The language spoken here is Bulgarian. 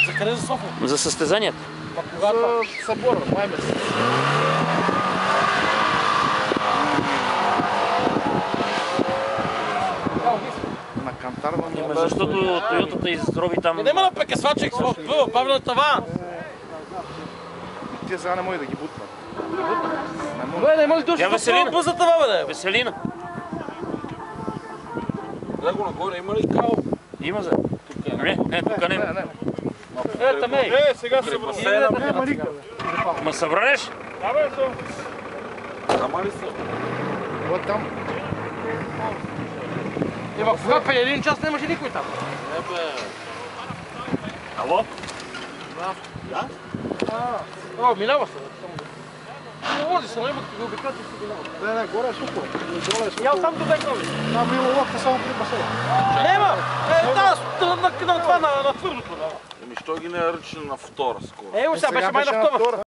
За къде за София? За състезанието. За събора, май месец. На Кантарва. Защото Тойотата изроби там... Няма на прекъсвачек, бавно на таван. Те сега не може да ги бутнат. Не може да души Веселина. по за това, бе. Веселина. Лего нагоре, има ли као? Има за. Не, тук не. Ето ме. Сега се връща. Ма събранеш? Да, бе, съм. Ама ли са? Вот там. В хапе един час нямаше никой там. Ало? Да? О, минава се. Вози се, няма да го обикат и се минава. Не, горе е сухо. Долу е сухо. Я там до бек нови. Там има лодка само при басейна. Нема! На твърдото. Еми, що ги не нарича на втора скоро? Сега беше май на втора.